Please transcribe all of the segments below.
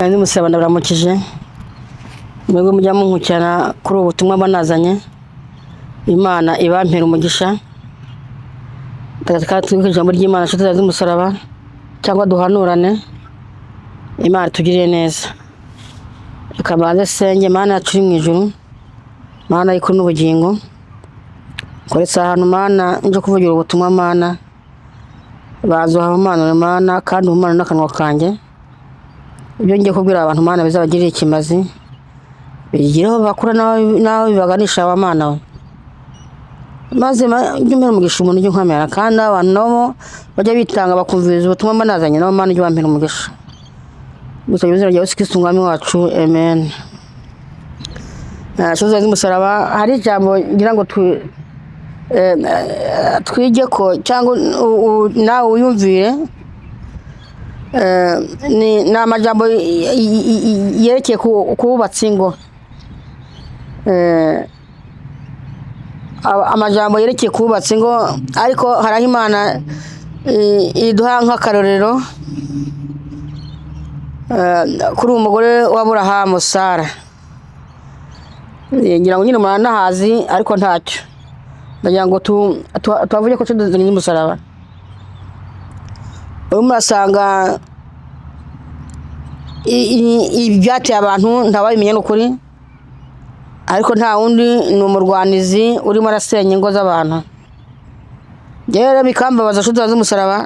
Kandi musaba ndabaramukije mwebwe mujya munkurikirana kuri ubutumwa banazanye Imana ibampera umugisha twikije ijambo ry'Imana tutazi umusaraba cyangwa duhanurane Imana tugiriye neza ikabanze senge Imana yacu mu ijuru Imana iko n'ubugingo koretse ahantu Imana nje kuvugira ubutumwa Imana bazo Imana kandi umwana n'akanwa kanje ibyo ngiye kubwira abantu Imana bizabagirira ikimazi bigireho bakura nawe bibaganisha abamana we maze njye umugisha umuntu ujye nkamera kandi abantu nabo bajya bitanga bakumviriza ubutumwa banazanye nabo Imana ujye bampera umugisha gusa bizera rya Yesu Kristo umwami wacu amen. Shoza z'umusaraba hari ijambo ngira ngo twige ko cyangwa nawe uyumvire ni amajambo yerekeye kububatsa ingo amajambo yerekeye kububatsa ingo ariko haraho Imana iduha nk'akarorero kuri umugore wa Aburahamu Sara ngira ngo nyine muranahazi ariko ntacyo ndagira ngo tuvuge ko tudazanye n'umusaraba murasanga ibyateye abantu ntababimenye n'ukuri ariko nta wundi ni umurwanizi urimo arasenya ingo z'abantu rero bikambabaza tudazanye n'umusaraba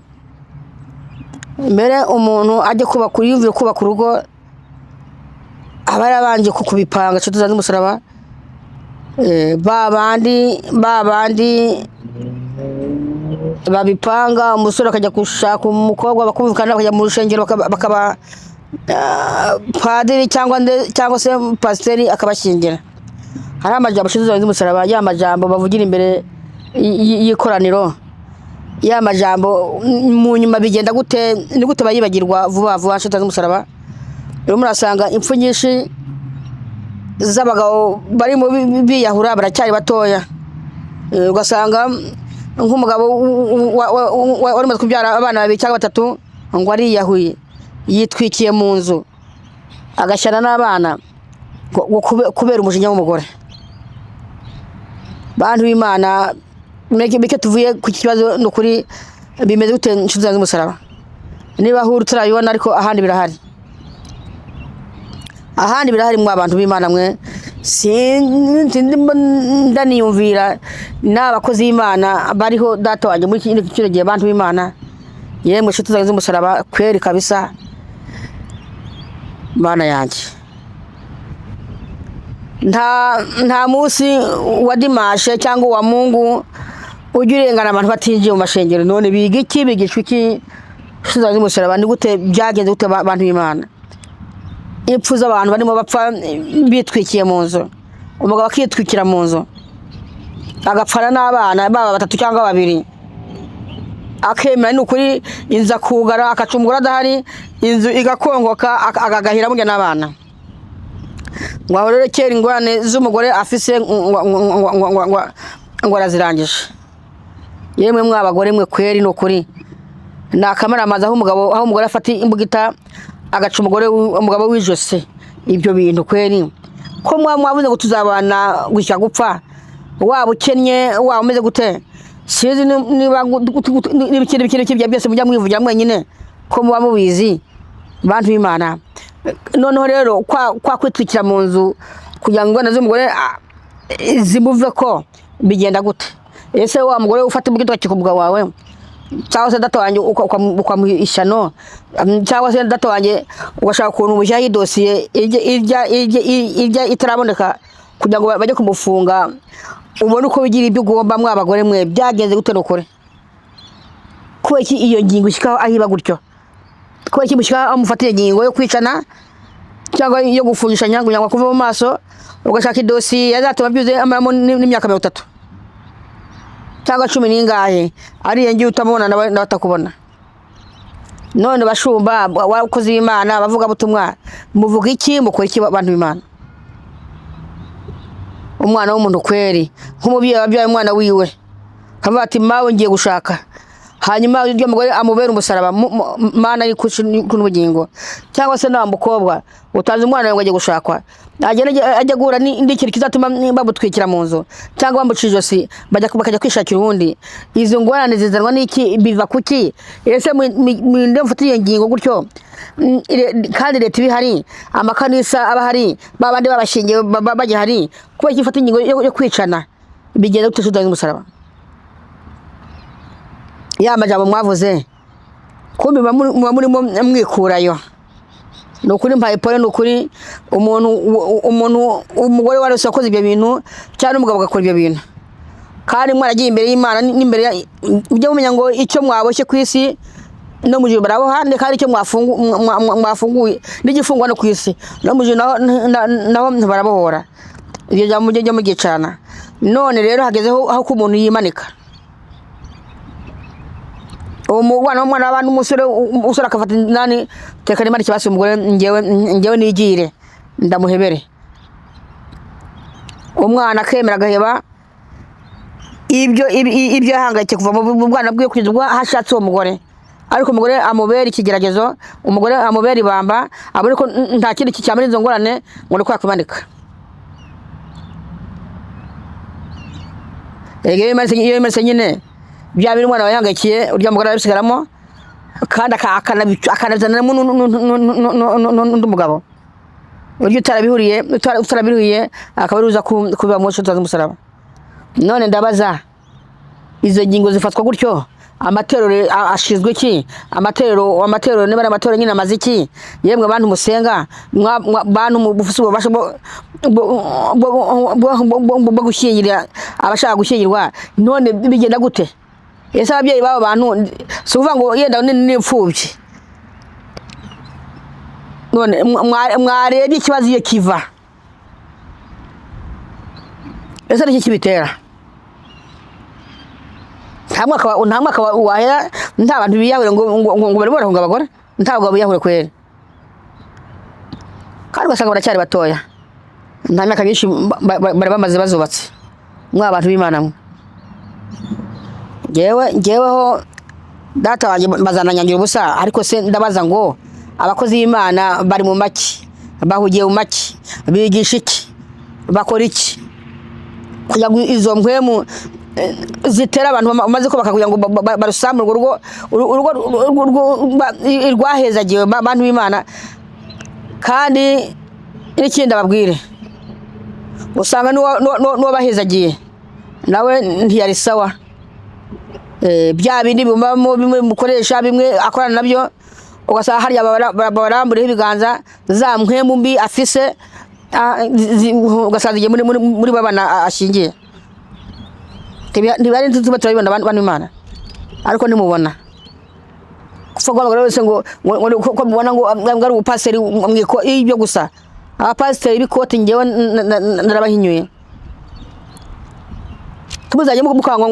mbere umuntu ajye yumvira kubaka urugo aba yarabanje kubipanga tudazanye n'umusaraba babandi babipanga umusore akajya gushaka umukobwa bakumvikana bakajya mu rushengero bakaba padiri cyangwa se pasiteri akabashyingira hari amajambo tudazanye n'umusaraba ya majambo bavugira imbere y'ikoraniro ya majambo mu nyuma bigenda gute ni gute bayibagirwa vuba tudazanye n'umusaraba rero murasanga impfu nyinshi z'abagabo bari mu biyahura baracyari batoya ugasanga nk'umugabo wari umaze kubyara abana babiri cyangwa batatu ngo ariyahuye yitwikiye mu nzu agashyana n'abana kubera umujinya w'umugore bantu b'Imana meke tuvuye ku kibazo n'ukuri bimeze gute tudazanye n'umusaraba niba huru turabibona ariko ahandi birahari mu abantu b'Imana mwe ndaniyumvira n'abakozi b'Imana bariho data wanjye muri kino gihe abantu b'Imana yemwe tudazanye n'umusaraba kweri kabisa Mana yanjye nta munsi wa dimashe cyangwa wa Mungu ujya urengana abantu batinjiye mu mashengero none bigishwa iki tudazanye n'umusaraba ni gute byagenze gute abantu b'Imana impfu z'abantu barimo bapfa bitwikiye mu nzu umugabo akitwikira mu nzu agapfana n'abana baba batatu cyangwa babiri akemera ni ukuri inzu akugara akacumugura adahari inzu igakongoka agahira burya n'abana ngo aho rero kera ingorane z'umugore afise ngo arazirangije yemwe mw'abagore mwe kweri ni ukuri ni akamaramaza aho umugore afata imbugita agaca umugabo w'ijose ibyo bintu kweri ko mwabuze ngo tuzabana gushyira gupfa waba ukennye waba umeze gute sinzi niba n'ibikindi byose mujya mwivugira mwenyine ko muba mubizi bantu b'Imana noneho rero kwa kwitwikira mu nzu kugira ngo ingorane z'umugore zimuve ko bigenda gute ese wa mugore ufata imbugita ku mugabo wawe cyangwa se data wanjye ukamuha ishyano cyangwa se data wanjye ugashaka ukuntu ubushyiraho idosiye irya itaraboneka kugira ngo bajye kumufunga ubone uko bigira ibyo ugomba mw'abagore mwe byagenze gute n'ukuri kubera iki iyo ngingo ishyikaho ahiba gutyo kubera iki mushyikaho amufatiye ingingo yo kwicana cyangwa yo gufungishanya kugira ngo akuve mu maso ugashaka idosiye yazatuma byuze amaramo n'imyaka 30 cyangwa 10 n'ingahe ariye ngiye utamubona n'abatakubona none bashumba wakoze b'Imana bavuga butumwa muvuga iki mukora iki abantu b'Imana umwana w'umuntu kweri nk'umubyeyi wabyaye umwana wiwe kavuga ati mawe ngiye gushaka hanyuma uryo mugore amubera umusaraba mana ari kunubugingo, cyangwa se na mukobwa utazi umwana ngo ajye gushakwa ajya gura n'indi kintu kizatuma babutwikira mu nzu cyangwa bamuca ijosi bakajya kwishakira ubundi. Izo ngorane zizanwa n'iki? Biva kuki? Ese mwinde mufite iyo ngingo gutyo kandi leta ibihari, amakanisa aba hari, babandi babashingiye bagihari, kuba ifata ingingo yo kwicana bigenda gute tudahinga umusaraba? Ya majambo mwavuze kumbe murimo mwikurayo. Nukuri mpaye pole, nukuri umugore wari usakoze ibyo bintu cyane umugabo agakora ibyo bintu, kandi mwaragiye imbere y'Imana n'imbere ujye mumenya ngo icyo mwaboshye ku isi no mujuru barabohande, kandi icyo mwafunguye n'igifungwa no ku isi no mujuru naho barabohora. Ibyo jambo mujye mugicana. None rero hagezeho aho ku muntu yimanika, umwana w'abandi umusore akafata nani tekana imana kibasi umugore ngewe nigire ndamuhebere, umwana akemera agaheba ibyo yahangayitse kuva mu bwana bwe kugeza ubwo hashatse uwo mugore. Ariko umugore amubera ikigeragezo, umugore amubera ibamba, abone ko nta kindi cyamara izo ngorane ngo ni kwakwimanika. Iyo imanitse nyine bya bintu umwana yahangayikiye urya mugore arabisigaramo, kandi akanazanamo n'undi mugabo urya utarabihuriye akaba ari uza kubiba mu nshuti z'umusaraba. None ndabaza, izo ngingo zifatwa gutyo, amaterero ashizwe iki? Amaterero niba ari amaterero nyine amaze iki? Yemwe bantu musenga, bantu mufise ububasha bwo gushyingira abashaka gushyingirwa, none bigenda gute? Ese ababyeyi babo bantu si ukuvuga ngo yenda n'imfubyi, none mwarebye ikibazo iyo kiva? Ese niki kibitera? Nta mwaka wahera nta bantu biyahure ngo bari borahunga abagore, ntabwo biyahure kwera, kandi ugasanga baracyari batoya, nta myaka myinshi bari bamaze bazubatse. Mwa bantu b'Imana mwe, ngeweho data wanjye bazananyangira ubusa, ariko se ndabaza ngo abakozi b'Imana bari mu maki, bahugiye mu maki, bigisha iki, bakora iki kugira ngo izo mpwemu zitera abantu bamaze kubaka kugira ngo barusamure urugo rwahezagiwe abantu b'Imana. Kandi n'ikindi ababwire, usanga n'uwo bahezagiye nawe ntiyari sawa, bya bindi bimwe mukoresha bimwe akorana nabyo, ugasanga hariya barambureho ibiganza za mpwemu mbi afise, ugasanga igiye muri babana ashingiye. Ntibari ntuba turabibona abantu b'Imana, ariko ntimubona kufa kwa wese ngo ko mubona ngo ari upaseri mwiko ibyo gusa. Abapasiteri bikoti ngewe narabahinyuye, tubuzanye mukangwa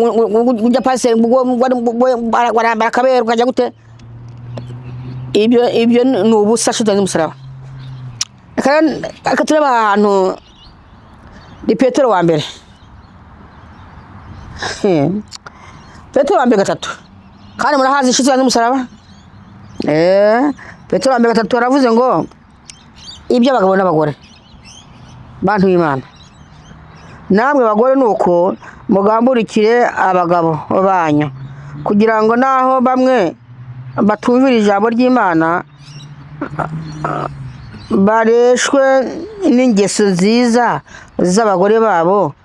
ujya pasiteri barambara akabero kajya gute? Ibyo ni ubusa shuta n'umusaraba. Aka tureba ahantu ni Petero wa mbere, Petero wa mbere 3, kandi murahazi shuta n'umusaraba. Petero wa mbere 3 aravuze ngo ibyo abagabo n'abagore bantu b'Imana, namwe bagore nuko mugamburikire abagabo banyu, kugira ngo naho bamwe batumvira ijambo ry'Imana bareshwe n'ingeso nziza z'abagore babo,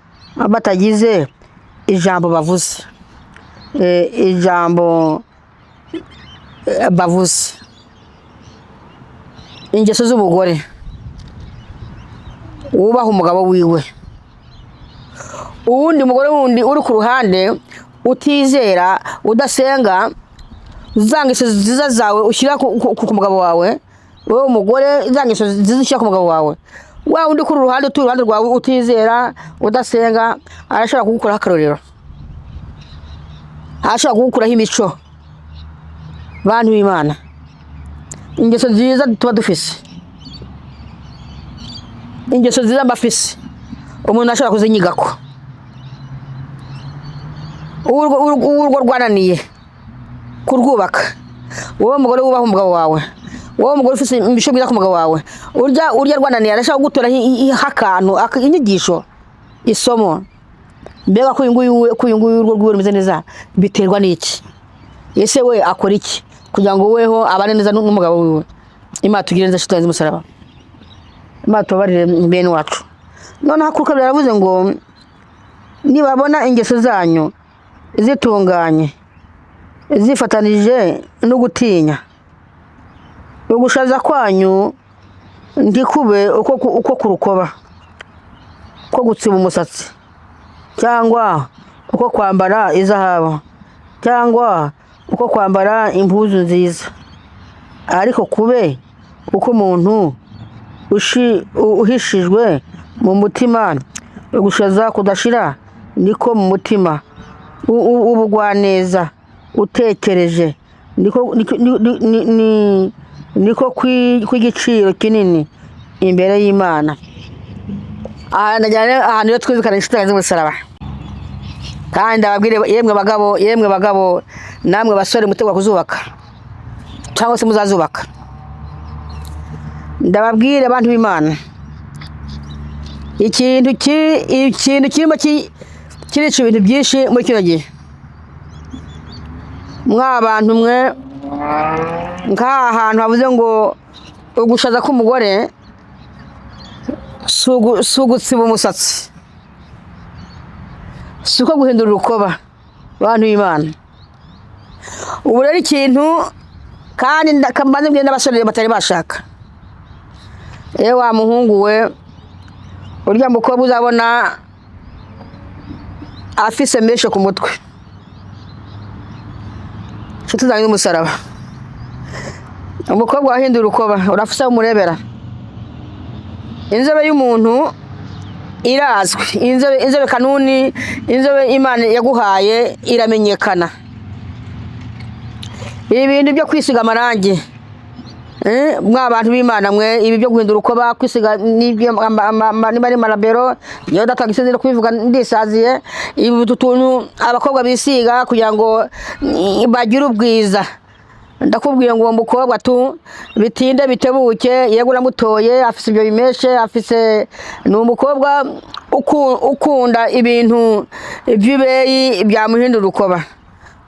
batagize ijambo bavuze. Ijambo bavuze, ingeso z'ubugore, wubaha umugabo wiwe. Uwundi mugore wundi uri ku ruhande utizera udasenga, zangeso ziza zawe ushyira ku mugabo wawe, wowe umugore zangeso ziza ushyira ku mugabo wawe. Wa undi kuri ruhande uruhande rwawe utizera udasenga, arashobora kugukuraho akarorero, arashobora kugukuraho imico. Bantu b'Imana, ingeso nziza tuba dufise, ingeso nziza mbafise, umuntu ashobora kuzinyigako. Urwo rwananiye kurwubaka. Wowe mugore wubaha umugabo wawe, wowe mugore ufite imisho myiza ku mugabo wawe, urya rwananiye arashaka gutora akantu inyigisho isomo. Mbega ko uyu nguyu urwo rumeze neza biterwa n'iki? Ese we akora iki kugira ngo weho abane neza n'umugabo wiwe? Imana tugire neza shitani z'umusaraba, Imana tubabarire bene wacu. Noneho kuko biravuze ngo nibabona ingeso zanyu zitunganye zifatanije no gutinya, ugushaza kwanyu ndikube uko kurukoba, ko gutsiba umusatsi, cyangwa uko kwambara izahabu, cyangwa uko kwambara impuzu nziza, ariko kube uko umuntu uhishijwe mu mutima, ugushaza kudashira niko mu mutima, ubugwaneza utekereje niko kw'igiciro kinini imbere y'Imana. Ahantu rero twizikana inshuti z'umusaraba. Kandi ndababwire yemwe bagabo namwe basore mutegwa kuzubaka cyangwa se muzazubaka, ndababwire abantu b'Imana, ikintu kirimo kirica ibintu byinshi muri kino gihe. Abantu mwe nk'aha hantu havuze ngo ugushaza k'umugore si ugutsiba umusatsi, si uko guhindura urukoba. Abantu b'Imana, ubu rero ikintu kandi kambanze mbwira n'abasore batari bashaka, wa muhungu we urya mukobwa uzabona afise meshe ku mutwe, nshuti zanjye z'umusaraba, umukobwa wahindura urukoba urafise umurebera. Inzobe y'umuntu irazwi, inzobe kanuni, inzobe Imana yaguhaye iramenyekana. Ibintu byo kwisiga amarangi, abantu b'Imana mwe, ibi byo guhindura urukoba, kwisiga n'ibyo niba ari marabero, iyo datagisezera kubivuga ndisaziye, ibi tuntu abakobwa bisiga kugira ngo bagire ubwiza. Ndakubwiye ngo umukobwa bitinde bitebuke yego namutoye afise ibyo bimeshe, afise ni umukobwa ukunda ibintu by'ibeyi byamuhindura urukoba.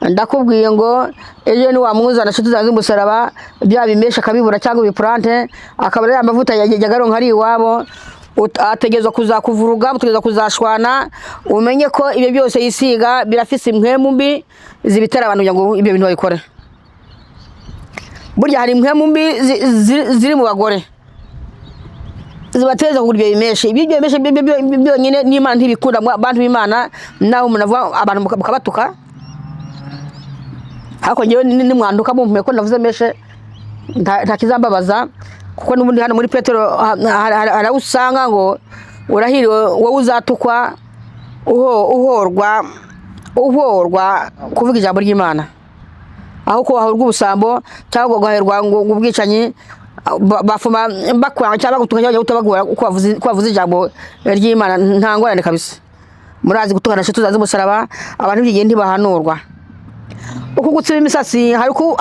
Ndakubwiye ngo ejo ni wamuzana nshuti zanjye z'umusaraba bya bimeshe akabibura cyangwa ibiplante, akabara ya mavuta yagaronka ari iwabo, ategezwa kuzakuvuruga, mutegezwa kuzashwana. Umenye ko ibyo byose yisiga birafise impwemu mbi zibitera abantu kugira ngo ibyo bintu babikore. Burya hari impwemu mbi ziri mu bagore zibateza kugura ibyo bimeshe. Ibyo bimeshe byonyine n'Imana ntibikunda abantu b'Imana, naho munavuga abantu mukabatuka. Hako ngewe nimwanduka mumpe ko navuze meshe nta kizambabaza, kuko n'ubundi hano muri Petero harawusanga ngo urahiriwe wowe uzatukwa uhorwa kuvuga ijambo ry'Imana, aho ko wahorwa ubusambo cyangwa guherwa ngo ubwicanyi bafuma bakwanga cyangwa gutuka cyangwa utabagura uko wavuze ijambo ry'Imana. Nta ngorane kabisa, murazi gutukana nshuti zanjye z'umusaraba, abantu b'igihe ntibahanurwa. Uko gutsiba imisatsi hari uko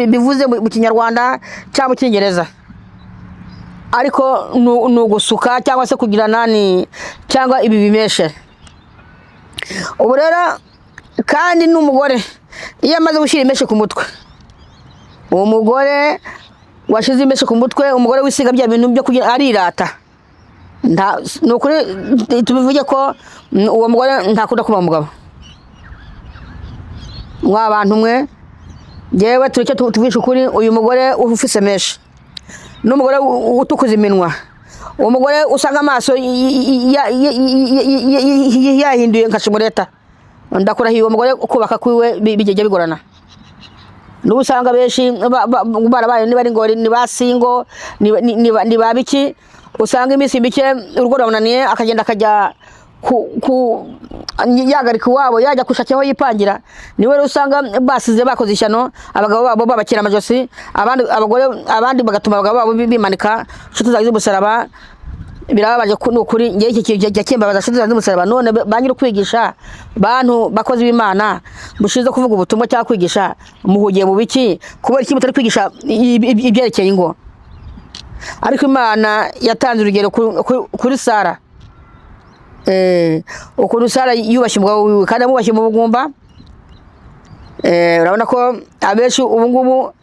bivuze mu Kinyarwanda cyangwa mu Cyongereza, ariko ni ugusuka cyangwa se kugira nani cyangwa ibi bimeshe. Ubu rero kandi n'umugore iyo amaze gushyira imeshe ku mutwe, uwo mugore washize imeshe ku mutwe, umugore wisiga bya bintu byo kugira arirata. Ni ukuri tubivuge ko uwo mugore ntakunda kuba umugabo. Abantu mwe ngewe tureke tuvishe ukuri, uyu mugore ufise meshe n'umugore utukuza iminwa, uwo mugore usanga amaso yahinduye nka shimureta, ndakurahiye uwo mugore kubaka kwiwe bigejya bigorana. N'ubu usanga benshi barabaye niba ari ngo ni basingo ni babiki, usanga iminsi mike urugo rwamunaniye akagenda akajya yagarika iwabo yajya kushakiraho yipangira. Niwe rero usanga basize bakoze ishyano, abagabo babo babakira amajosi, abandi bagatuma abagabo babo bimanika nshuti zanjye z'umusaraba. birababaje kuri ngiye iki cyakembabaza nshuti zanjye z'umusaraba. None banyiri kwigisha bantu bakozi b'Imana mushize kuvuga ubutumwa cyangwa kwigisha muhugiye mu biki? Kubera iki mutari kwigisha ibyerekeye ingo? Ariko Imana yatanze urugero kuri Sara, ukuntu Sara yubashye umugabo wiwe kandi amubashye mu bugumba. Urabona ko abenshi ubu ngubu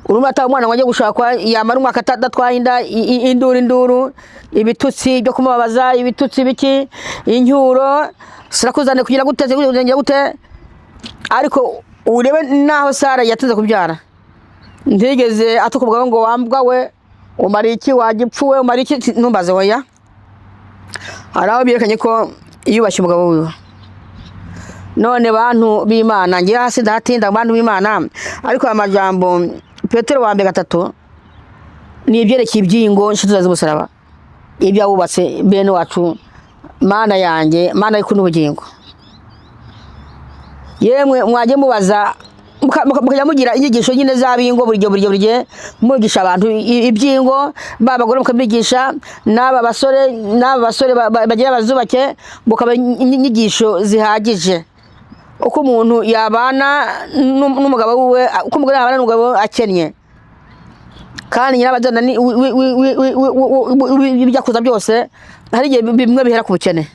urumva ata umwana ngo ajye gushakwa yamara umwaka adatwaye inda, induru, ibitutsi byo kumubabaza, ibitutsi biki, incyuro, sirakuzane kugira guteze kugira gute. Ariko urebe naho Sara yatinze kubyara, ntigeze atukubwa ngo wambwa we umara iki, wagipfuwe umara iki, ntumbaze hoya. Araho byerekanye ko yubashye umugabo wiwe. None bantu b'Imana, ngiye hasi ndahatinda bantu b'Imana, ariko amajambo Petero wa mbere 3 ni ibyerekeye ibyingo nshuti z'umusaraba, ibyo wubatse bene wacu. Mana yanjye, Mana y'ukuntu ubugingo, yemwe mwaje mubaza mukajya mugira inyigisho nyine z'abingo buri gihe mugisha abantu ibyingo, babagore mukabigisha, n'aba basore bagira bazubake mukaba inyigisho zihagije uko umuntu yabana n'umugabo we, uko umugore yabana n'umugabo akennye. Kandi nyirabazana ni ibijya kuza byose hari igihe bimwe bihera ku bukene.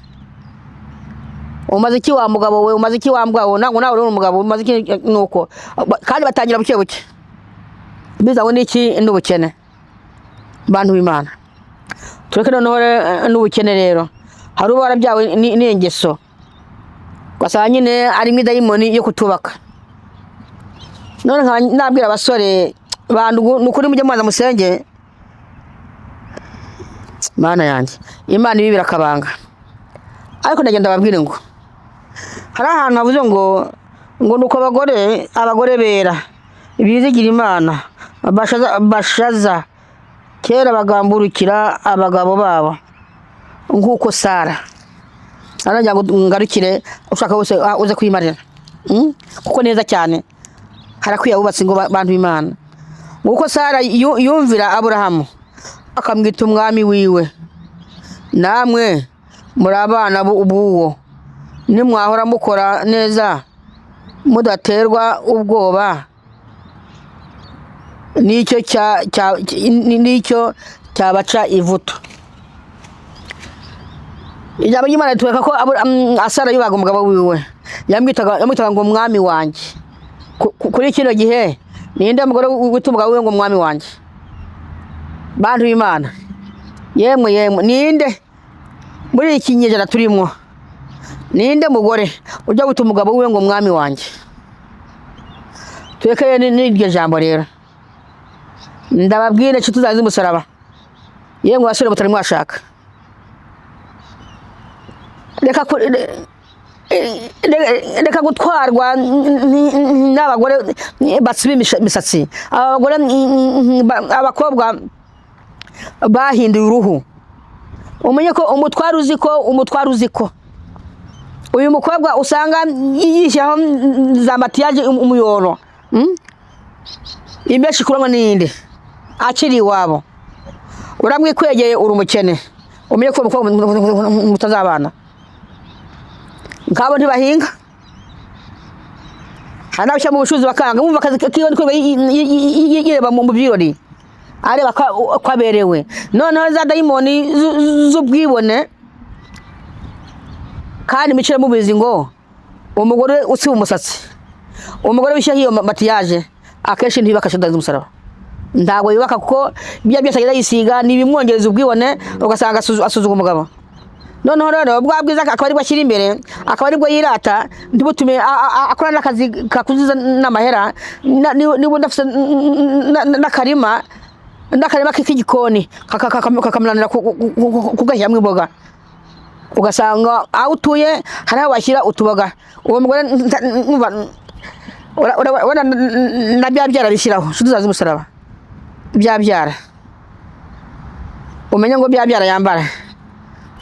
Umaze iki wa mugabo we, umaze iki wa mbwa we, nango nawe uri umugabo umaze iki nuko, kandi batangira buke buke bizaho n'iki n'ubukene. Bantu b'Imana, tureke noneho n'ubukene rero. Hari ubu barabyawe n'ingeso gasanga nyine ari imidayimoni yo kutubaka. None nabwira abasore bantu nukuri mujye mwaza musenge. Mana yanjye, Imana ibibira akabanga. Ariko ndagenda babwire ngo hari ahantu havuze ngo nuko abagore bera bizigira Imana bashaza kera bagamburukira abagabo babo nk'uko Sara. Aranja ngarukire ushaka wose uze kwimarira kuko neza cyane harakwiye abubatse ngo bantu b'Imana. Nguko Sara yumvira Aburahamu akamwita umwami wiwe. Namwe muri abana b'uwo nimwahora mukora neza mudaterwa ubwoba nicyo cyabaca ivuto. Ijambo ry'Imana ritwereka ko Sara yubaga umugabo wiwe, yamwitaga ngo umwami wanjye. Kuri kino gihe ninde mugore wita umugabo wiwe ngo umwami wanjye? Bantu b'Imana, yemwe ninde muri iki kinyejana turimo, ninde mugore ujya wita umugabo wiwe ngo umwami wanjye? Tureke n'iryo jambo rero. Ndababwire nshuti zanjye z'umusaraba, yemwe basore mutari mwashaka, reka gutwarwa n'abagore basiba imisatsi, abakobwa bahinduye uruhu. Umenye ko umutwaro uzi ko uyu mukobwa usanga yishyiraho za matiyaje umuyoro, imbeshi kuranwa n'inde akiri iwabo. Uramwikwegeye uri umukene, umenye ko umukobwa mutazabana. Nkabo ntibahinga, hanabashya mu bushuzi bakanga bumva akazi kiwe niko yireba mu birori areba kwaberewe. Noneho za dayimoni z'ubwibone kandi micire mubizi ngo umugore usiba umusatsi, umugore wishyira hiyo matiyaje akenshi ntibakasha umusaraba. Ndago yubaka kuko bya byose agenda yisiga nibimwongereza ubwibone ugasanga asuzuga umugabo. Noneho rero bwabwiza akaba ari bwashyira imbere, akaba ari bwo yirata, ndibutume akora n'akazi kakuziza n'amahera, niba ndafite n'akarima k'igikoni kakamunanira kugashyiramo imboga, ugasanga aho utuye hari aho bashyira utuboga. Uwo mugore na byabyara bishyiraho nshuti zanjye z'umusaraba, byabyara umenya ngo byabyara yambara.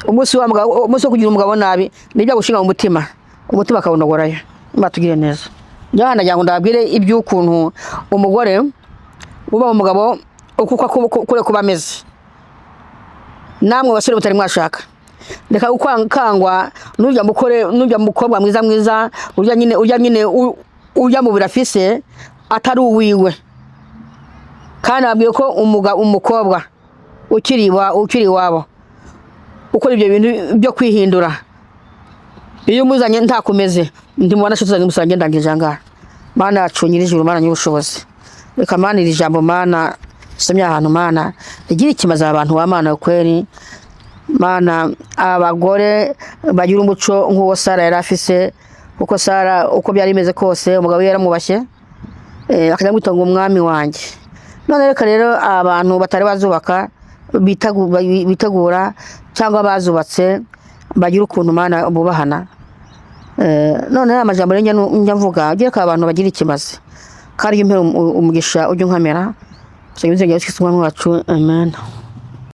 Umunsi wo kugira umugabo nabi nibyo gushinga mu umutima akawunogorayo. Mbatugire neza. Njya ndagira ngo ndababwire iby'ukuntu umugore uba umugabo uko kure kuba ameze. namwe basore mutari mwashaka reka ukwankangwa nujya mukobwa mwiza urya nyine urya mu birafise atari uwiwe kandi abwiye ko umukobwa ukiri wabo ukora ibyo bintu byo kwihindura iyo muzanye ntakomeze ndi mubana cyo tuzanye musange ndangije anga Mana yacu nyir'ijuru Mana ny'ubushobozi reka Mana iri jambo Mana somya ahantu Mana igira ikimaza abantu wa Mana kweri Mana abagore bagira umuco nk'uwo Sara yari afise uko Sara uko byari imeze kose umugabo yaramubashye akajya gutonga umwami wanjye none reka rero abantu batari bazubaka bitegura cyangwa bazubatse bagira ukuntu Mana bubahana none amajambo njya mvuga ugiye ka abantu bagira ikimaze kandi impera umugisha ujye nkamera cyangwa inzego y'Umwami wacu amen.